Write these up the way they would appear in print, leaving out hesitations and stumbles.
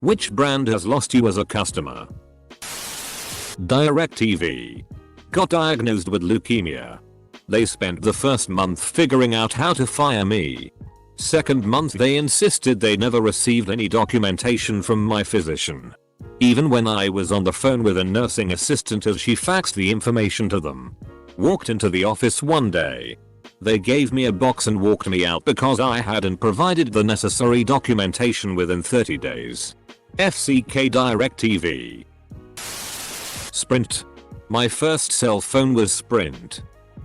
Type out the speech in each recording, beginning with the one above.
Which brand has lost you as a customer? DirecTV. Got diagnosed with leukemia. They spent the first month figuring out how to fire me. Second month they insisted they never received any documentation from my physician. Even when I was on the phone with a nursing assistant as she faxed the information to them. Walked into the office one day. They gave me a box and walked me out because I hadn't provided the necessary documentation within 30 days. FCK DirecTV. Sprint. My first cell phone was Sprint.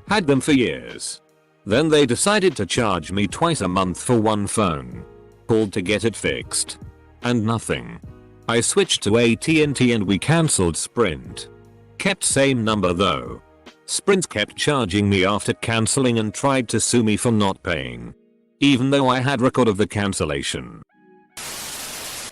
Had them for years. Then they decided to charge me twice a month for one phone. Called to get it fixed. And nothing. I switched to AT&T and we cancelled Sprint. Kept same number though. Sprint kept charging me after cancelling and tried to sue me for not paying. Even though I had record of the cancellation.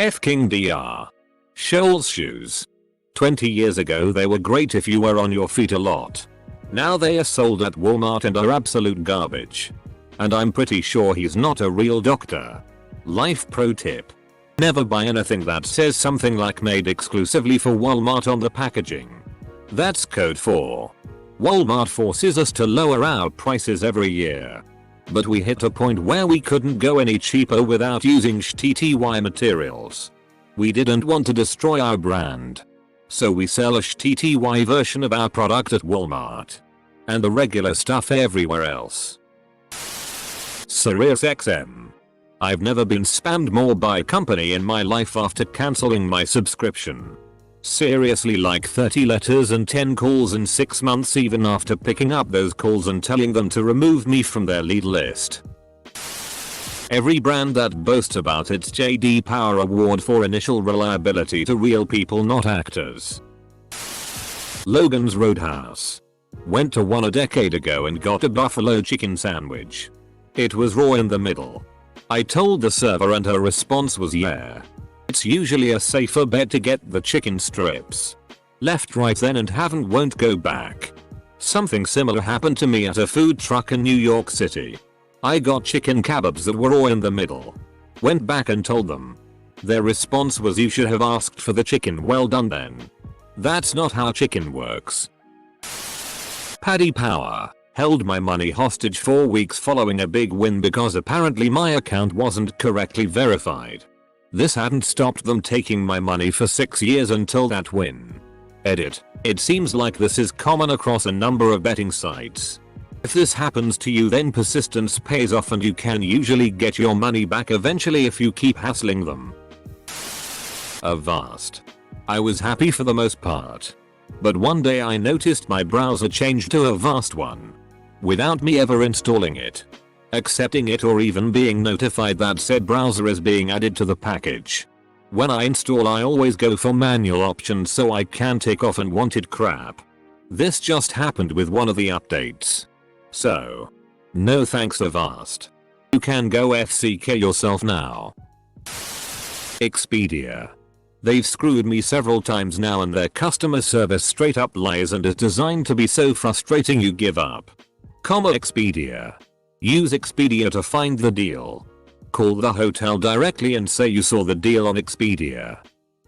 F-King DR. Scholl's shoes. 20 years ago they were great if you were on your feet a lot. Now they are sold at Walmart and are absolute garbage. And I'm pretty sure he's not a real doctor. Life pro tip. Never buy anything that says something like made exclusively for Walmart on the packaging. That's code for Walmart forces us to lower our prices every year. But we hit a point where we couldn't go any cheaper without using SHTTY materials. We didn't want to destroy our brand. So we sell a SHTTY version of our product at Walmart. And the regular stuff everywhere else. SiriusXM. I've never been spammed more by a company in my life after cancelling my subscription. Seriously, like 30 letters and 10 calls in 6 months even after picking up those calls and telling them to remove me from their lead list. Every brand that boasts about its JD Power Award for initial reliability to real people, not actors. Logan's Roadhouse. Went to one a decade ago and got a buffalo chicken sandwich. It was raw in the middle. I told the server and her response was yeah. It's usually a safer bet to get the chicken strips. Left right then and won't go back. Something similar happened to me at a food truck in New York City. I got chicken kebabs that were raw in the middle. Went back and told them. Their response was you should have asked for the chicken well done then. That's not how chicken works. Paddy Power. Held my money hostage 4 weeks following a big win because apparently my account wasn't correctly verified. This hadn't stopped them taking my money for 6 years until that win. Edit. It seems like this is common across a number of betting sites. If this happens to you then persistence pays off and you can usually get your money back eventually if you keep hassling them. Avast. I was happy for the most part. But one day I noticed my browser changed to Avast 1. Without me ever installing it. Accepting it or even being notified that said browser is being added to the package. When I install I always go for manual options so I can take off unwanted crap. This just happened with one of the updates. So, no thanks Avast. You can go FCK yourself now. Expedia. They've screwed me several times now and their customer service straight up lies and is designed to be so frustrating you give up. Expedia. Use Expedia to find the deal. Call the hotel directly and say you saw the deal on Expedia.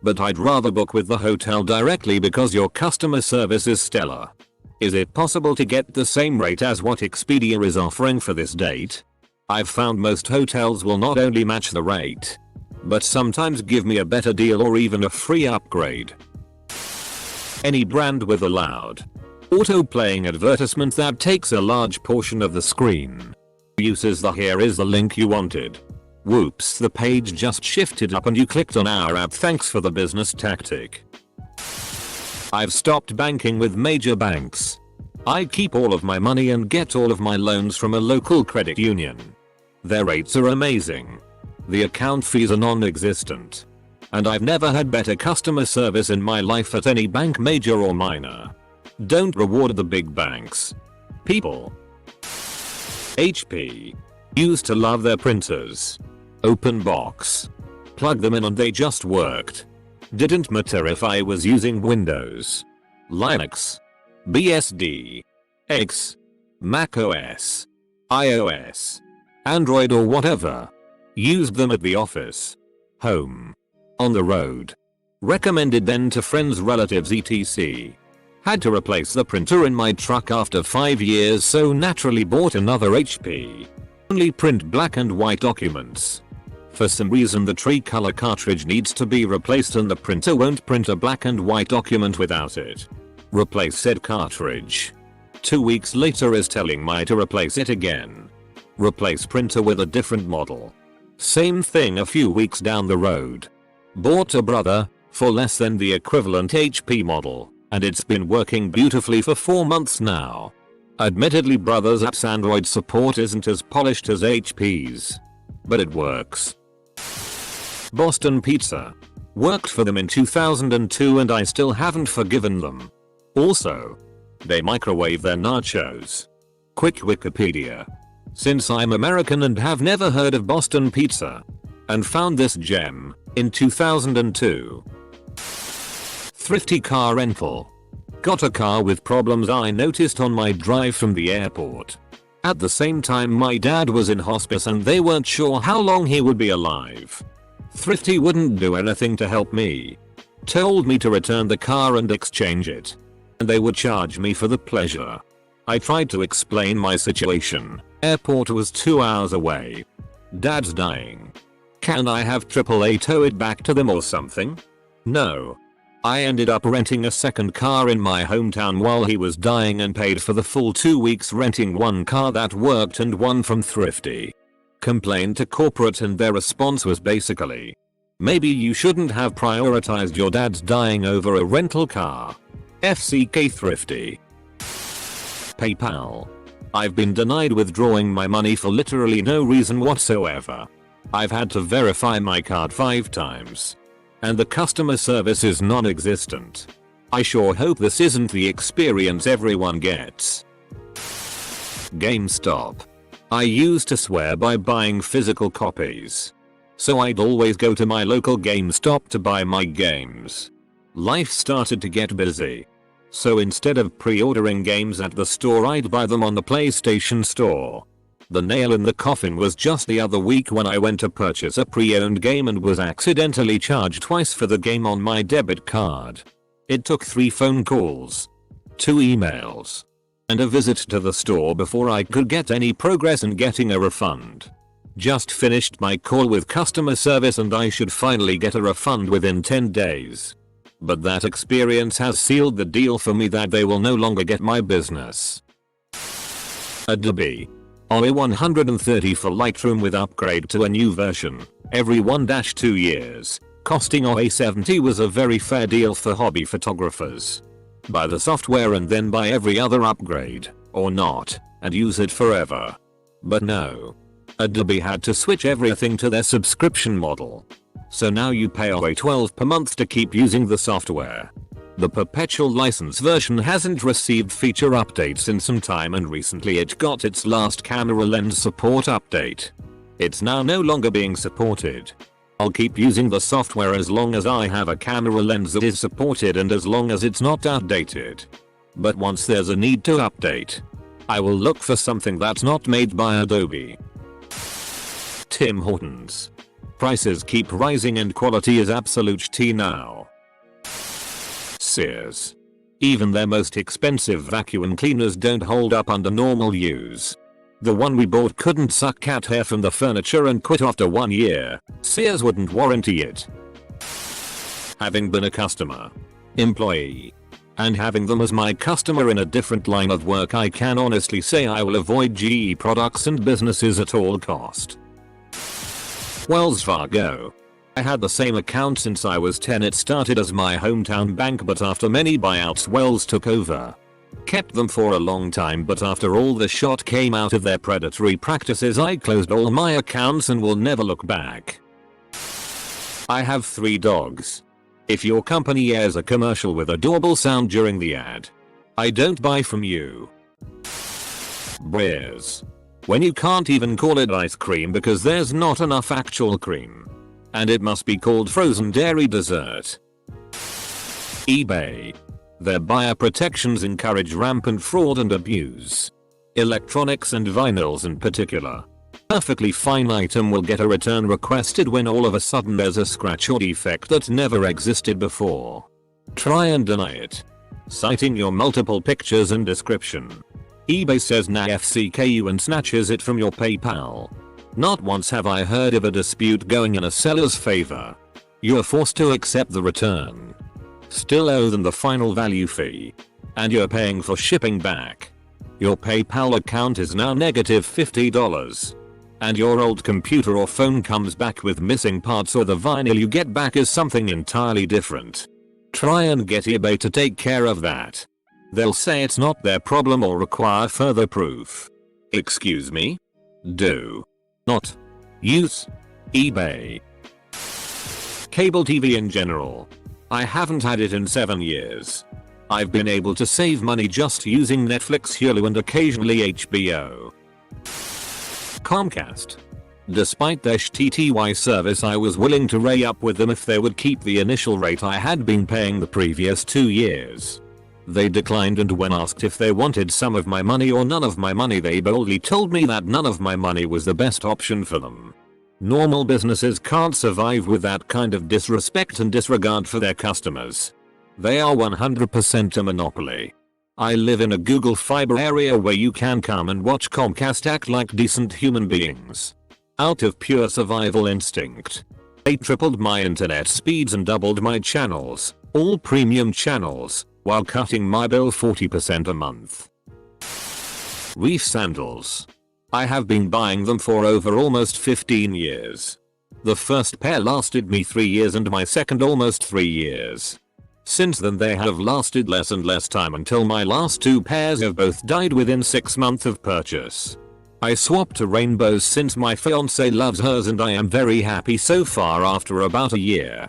But I'd rather book with the hotel directly because your customer service is stellar. Is it possible to get the same rate as what Expedia is offering for this date? I've found most hotels will not only match the rate, but sometimes give me a better deal or even a free upgrade. Any brand with a loud auto-playing advertisement that takes a large portion of the screen. Uses the here is the link you wanted. Whoops, the page just shifted up and you clicked on our app, thanks for the business tactic. I've stopped banking with major banks. I keep all of my money and get all of my loans from a local credit union. Their rates are amazing. The account fees are non-existent. And I've never had better customer service in my life at any bank, major or minor. Don't reward the big banks. People. HP. Used to love their printers. Open box. Plug them in and they just worked. Didn't matter if I was using Windows, Linux, BSD, X, macOS, iOS, Android or whatever. Used them at the office, home, On the road. Recommended then to friends, relatives, etc. Had to replace the printer in my truck after 5 years, so naturally bought another HP. Only print black and white documents. For some reason the tricolor cartridge needs to be replaced and the printer won't print a black and white document without it. Replace said cartridge. 2 weeks later is telling me to replace it again. Replace printer with a different model. Same thing a few weeks down the road. Bought a brother for less than the equivalent HP model, and it's been working beautifully for 4 months now. Admittedly, brother's app's Android support isn't as polished as HP's, but it works. Boston Pizza. Worked for them in 2002 and I still haven't forgiven them. Also, they microwave their nachos. Quick Wikipedia. Since I'm American and have never heard of Boston Pizza, and found this gem in 2002. Thrifty car rental. Got a car with problems I noticed on my drive from the airport. At the same time my dad was in hospice and they weren't sure how long he would be alive. Thrifty wouldn't do anything to help me. Told me to return the car and exchange it. And they would charge me for the pleasure. I tried to explain my situation. Airport was 2 hours away. Dad's dying. Can I have AAA tow it back to them or something? No. I ended up renting a second car in my hometown while he was dying and paid for the full 2 weeks renting one car that worked and one from Thrifty. Complained to corporate and their response was basically, maybe you shouldn't have prioritized your dad's dying over a rental car. FCK Thrifty. PayPal. I've been denied withdrawing my money for literally no reason whatsoever. I've had to verify my card 5 times. And the customer service is non-existent. I sure hope this isn't the experience everyone gets. GameStop. I used to swear by buying physical copies. So I'd always go to my local GameStop to buy my games. Life started to get busy. So instead of pre-ordering games at the store, I'd buy them on the PlayStation Store. The nail in the coffin was just the other week when I went to purchase a pre-owned game and was accidentally charged twice for the game on my debit card. It took 3 phone calls, 2 emails, and a visit to the store before I could get any progress in getting a refund. Just finished my call with customer service and I should finally get a refund within 10 days. But that experience has sealed the deal for me that they will no longer get my business. Adobe. OE 130 for Lightroom with upgrade to a new version every 1-2 years. Costing OE 70 was a very fair deal for hobby photographers. Buy the software and then buy every other upgrade, or not, and use it forever. But no. Adobe had to switch everything to their subscription model. So now you pay OE 12 per month to keep using the software. The perpetual license version hasn't received feature updates in some time and recently it got its last camera lens support update. It's now no longer being supported. I'll keep using the software as long as I have a camera lens that is supported and as long as it's not outdated. But once there's a need to update, I will look for something that's not made by Adobe. Tim Hortons. Prices keep rising and quality is absolute tea now. Sears. Even their most expensive vacuum cleaners don't hold up under normal use. The one we bought couldn't suck cat hair from the furniture and quit after 1 year. Sears wouldn't warranty it. Having been a customer, employee, and having them as my customer in a different line of work, I can honestly say I will avoid GE products and businesses at all cost. Wells Fargo. I had the same account since I was 10. It started as my hometown bank, but after many buyouts Wells took over. Kept them for a long time, but after all the shot came out of their predatory practices, I closed all my accounts and will never look back. I have 3 dogs. If your company airs a commercial with a doorbell sound during the ad, I don't buy from you. Breyers. When you can't even call it ice cream because there's not enough actual cream. And it must be called frozen dairy dessert. eBay. Their buyer protections encourage rampant fraud and abuse. Electronics and vinyls in particular. Perfectly fine item will get a return requested when all of a sudden there's a scratch or defect that never existed before. Try and deny it, citing your multiple pictures and description. eBay says nah FCKU and snatches it from your PayPal. Not once have I heard of a dispute going in a seller's favor. You are forced to accept the return. Still owe them the final value fee. And you're paying for shipping back. Your PayPal account is now negative $50. And your old computer or phone comes back with missing parts, or the vinyl you get back is something entirely different. Try and get eBay to take care of that. They'll say it's not their problem or require further proof. Excuse me? Do not use eBay. Cable TV in general. I haven't had it in 7 years. I've been able to save money just using Netflix, Hulu and occasionally HBO. Comcast. Despite their TTY service, I was willing to re-up with them if they would keep the initial rate I had been paying the previous 2 years. They declined, and when asked if they wanted some of my money or none of my money, they boldly told me that none of my money was the best option for them. Normal businesses can't survive with that kind of disrespect and disregard for their customers. They are 100% a monopoly. I live in a Google Fiber area where you can come and watch Comcast act like decent human beings. Out of pure survival instinct. They tripled my internet speeds and doubled my channels, all premium channels, while cutting my bill 40% a month. Reef sandals. I have been buying them for over almost 15 years. The first pair lasted me 3 years and my second almost 3 years. Since then they have lasted less and less time until my last 2 pairs have both died within 6 months of purchase. I swapped to rainbows since my fiance loves hers and I am very happy so far after about a year.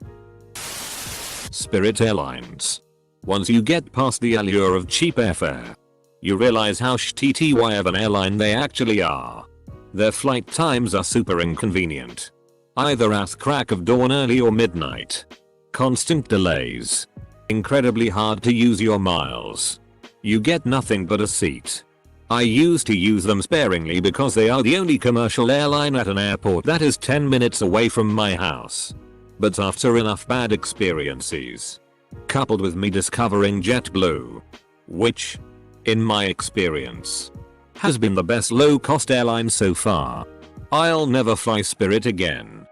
Spirit Airlines. Once you get past the allure of cheap airfare, you realize how TTY of an airline they actually are. Their flight times are super inconvenient. Either at crack of dawn, early or midnight. Constant delays. Incredibly hard to use your miles. You get nothing but a seat. I used to use them sparingly because they are the only commercial airline at an airport that is 10 minutes away from my house. But after enough bad experiences, coupled with me discovering JetBlue, which, in my experience, has been the best low-cost airline so far, I'll never fly Spirit again.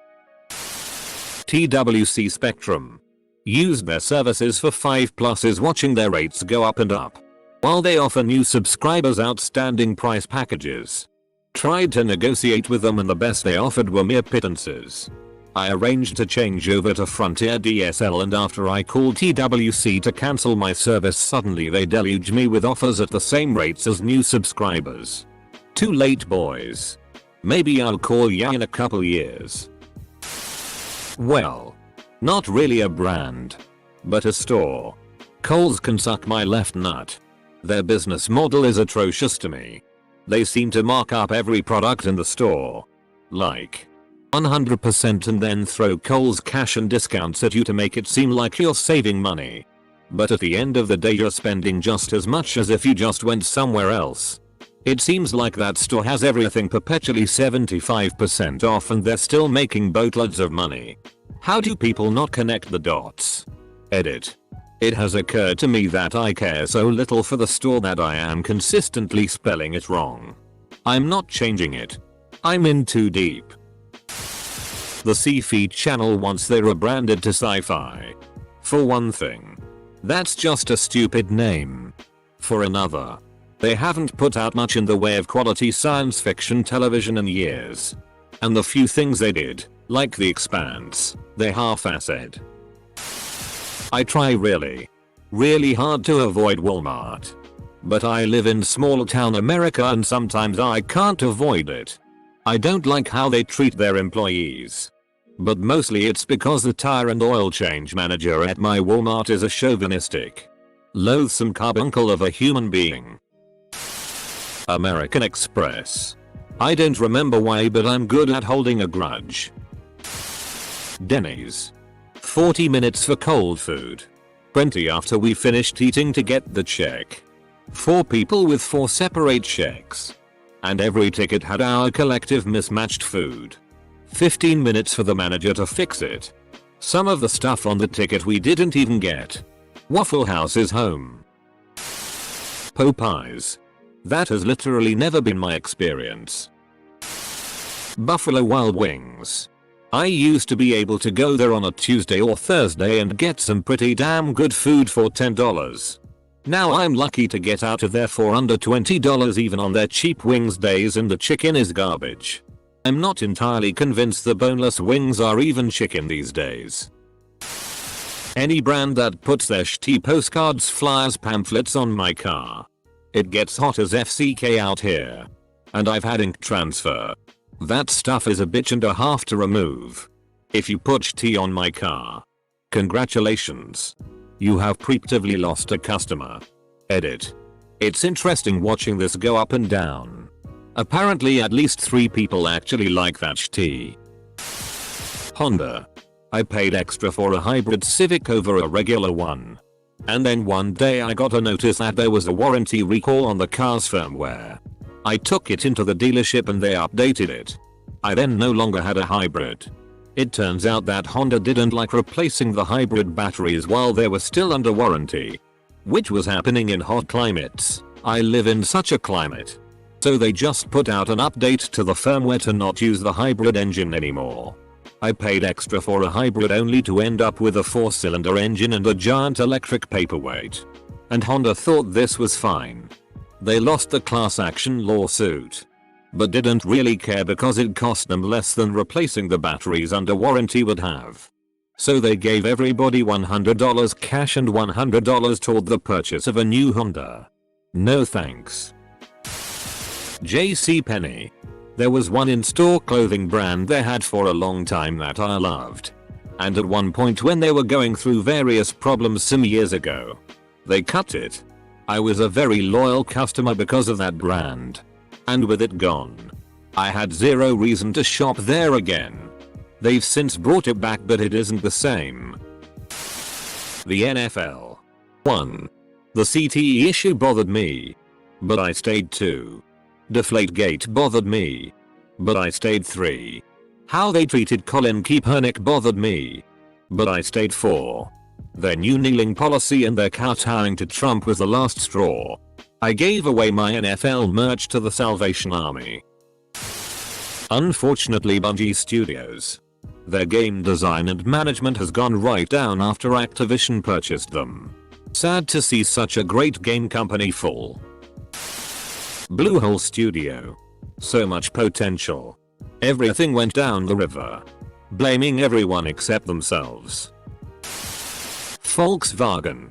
TWC Spectrum. Used their services for 5+ years, watching their rates go up and up, while they offer new subscribers outstanding price packages. Tried to negotiate with them and the best they offered were mere pittances. I arranged to change over to Frontier DSL, and after I called TWC to cancel my service, suddenly they deluged me with offers at the same rates as new subscribers. Too late, boys. Maybe I'll call ya in a couple years. Well, not really a brand, but a store. Kohl's can suck my left nut. Their business model is atrocious to me. They seem to mark up every product in the store, like 100%, and then throw Kohl's cash and discounts at you to make it seem like you're saving money. But at the end of the day, you're spending just as much as if you just went somewhere else. It seems like that store has everything perpetually 75% off and they're still making boatloads of money. How do people not connect the dots? Edit. It has occurred to me that I care so little for the store that I am consistently spelling it wrong. I'm not changing it. I'm in too deep. The Seafeed channel, once they rebranded to Sci-Fi. For one thing, that's just a stupid name. For another, they haven't put out much in the way of quality science fiction television in years. And the few things they did, like The Expanse, they half-assed. I try really hard to avoid Walmart. But I live in small town America and sometimes I can't avoid it. I don't like how they treat their employees. But mostly it's because the tire and oil change manager at my Walmart is a chauvinistic, loathsome carbuncle of a human being. American Express. I don't remember why, but I'm good at holding a grudge. Denny's. 40 minutes for cold food. Plenty after we finished eating to get the check. 4 people with 4 separate checks. And every ticket had our collective mismatched food. 15 minutes for the manager to fix it. Some of the stuff on the ticket we didn't even get. Waffle House is home. Popeyes. That has literally never been my experience. Buffalo Wild Wings. I used to be able to go there on a Tuesday or Thursday and get some pretty damn good food for $10. Now I'm lucky to get out of there for under $20 even on their cheap wings days, and the chicken is garbage. I'm not entirely convinced the boneless wings are even chicken these days. Any brand that puts their shitty postcards, flyers, pamphlets on my car. It gets hot as FCK out here. And I've had ink transfer. That stuff is a bitch and a half to remove. If you put shitty on my car, congratulations. You have preemptively lost a customer. Edit. It's interesting watching this go up and down. Apparently at least 3 people actually like that shitty. Honda. I paid extra for a hybrid Civic over a regular one. And then one day I got a notice that there was a warranty recall on the car's firmware. I took it into the dealership and they updated it. I then no longer had a hybrid. It turns out that Honda didn't like replacing the hybrid batteries while they were still under warranty. Which was happening in hot climates. I live in such a climate. So they just put out an update to the firmware to not use the hybrid engine anymore. I paid extra for a hybrid only to end up with a 4-cylinder engine and a giant electric paperweight. And Honda thought this was fine. They lost the class action lawsuit. But didn't really care because it cost them less than replacing the batteries under warranty would have. So they gave everybody $100 cash and $100 toward the purchase of a new Honda. No thanks. JCPenney. There was one in-store clothing brand they had for a long time that I loved. And at one point when they were going through various problems some years ago, they cut it. I was a very loyal customer because of that brand. And with it gone, I had zero reason to shop there again. They've since brought it back but it isn't the same. The NFL. 1. The CTE issue bothered me. But I stayed 2. Deflategate bothered me. But I stayed 3. How they treated Colin Kaepernick bothered me. But I stayed 4. Their new kneeling policy and their kowtowing to Trump was the last straw. I gave away my NFL merch to the Salvation Army. Unfortunately, Bungie Studios. Their game design and management has gone right down after Activision purchased them. Sad to see such a great game company fall. Bluehole Studio. So much potential. Everything went down the river. Blaming everyone except themselves. Volkswagen.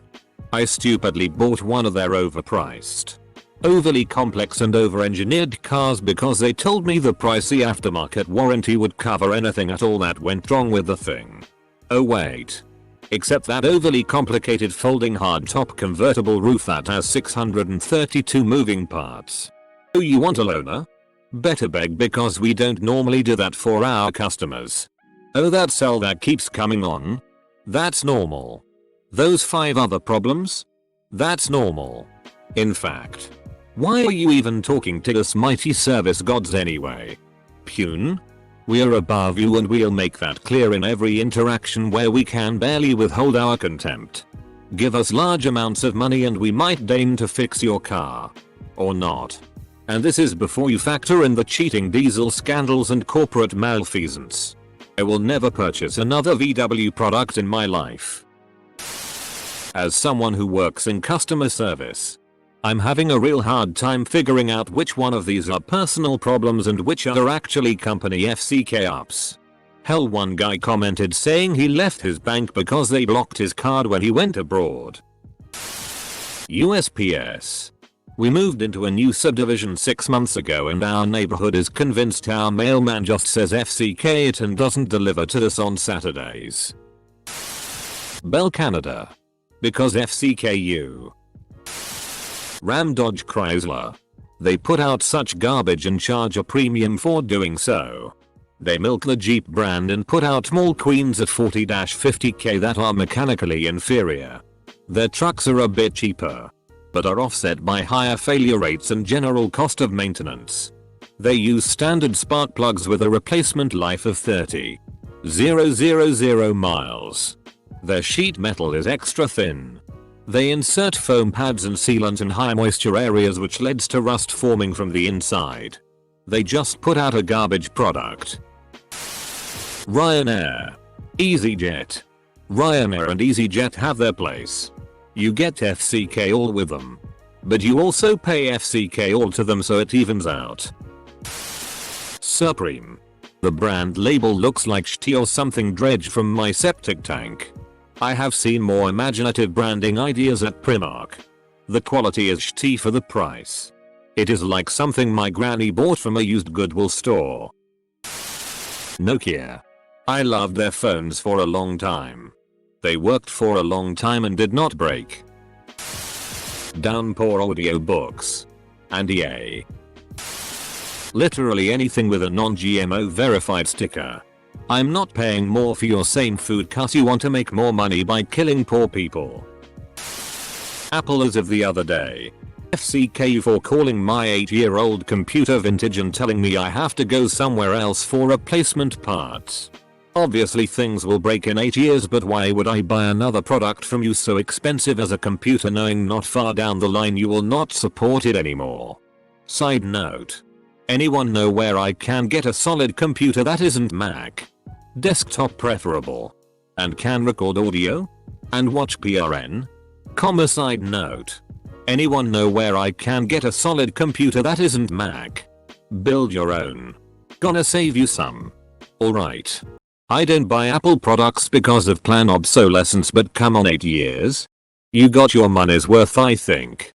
I stupidly bought one of their overpriced, overly complex and over-engineered cars because they told me the pricey aftermarket warranty would cover anything at all that went wrong with the thing. Oh wait. Except that overly complicated folding hardtop convertible roof that has 632 moving parts. Oh, you want a loaner? Better beg because we don't normally do that for our customers. Oh, that cell that keeps coming on? That's normal. Those 5 other problems? That's normal. In fact, why are you even talking to us mighty service gods anyway? Pune? We're above you and we'll make that clear in every interaction where we can barely withhold our contempt. Give us large amounts of money and we might deign to fix your car. Or not. And this is before you factor in the cheating diesel scandals and corporate malfeasance. I will never purchase another VW product in my life. As someone who works in customer service, I'm having a real hard time figuring out which one of these are personal problems and which are actually company FCK ups. Hell, one guy commented saying he left his bank because they blocked his card when he went abroad. USPS. We moved into a new subdivision 6 months ago and our neighborhood is convinced our mailman just says FCK it and doesn't deliver to us on Saturdays. Bell Canada. Because FCKU. Ram Dodge Chrysler. They put out such garbage and charge a premium for doing so. They milk the Jeep brand and put out Mall Queens at 40-50k that are mechanically inferior. Their trucks are a bit cheaper, but are offset by higher failure rates and general cost of maintenance. They use standard spark plugs with a replacement life of 30,000 miles. Their sheet metal is extra thin. They insert foam pads and sealant in high moisture areas which leads to rust forming from the inside. They just put out a garbage product. Ryanair. EasyJet. Ryanair and EasyJet have their place. You get FCK all with them. But you also pay FCK all to them, so it evens out. Supreme. The brand label looks like shit or something dredged from my septic tank. I have seen more imaginative branding ideas at Primark. The quality is shitty for the price. It is like something my granny bought from a used Goodwill store. Nokia. I loved their phones for a long time. They worked for a long time and did not break. Downpour audiobooks. And EA. Literally anything with a non-GMO verified sticker. I'm not paying more for your same food cause you want to make more money by killing poor people. Apple as of the other day. FCK for calling my 8-year-old computer vintage and telling me I have to go somewhere else for replacement parts. Obviously things will break in 8 years, but why would I buy another product from you so expensive as a computer knowing not far down the line you will not support it anymore? Side note. Anyone know where I can get a solid computer that isn't Mac? Desktop preferable. And can record audio? And watch PRN? Side note. Anyone know where I can get a solid computer that isn't Mac? Build your own. Gonna save you some. Alright. I don't buy Apple products because of planned obsolescence, but come on, 8 years? You got your money's worth, I think.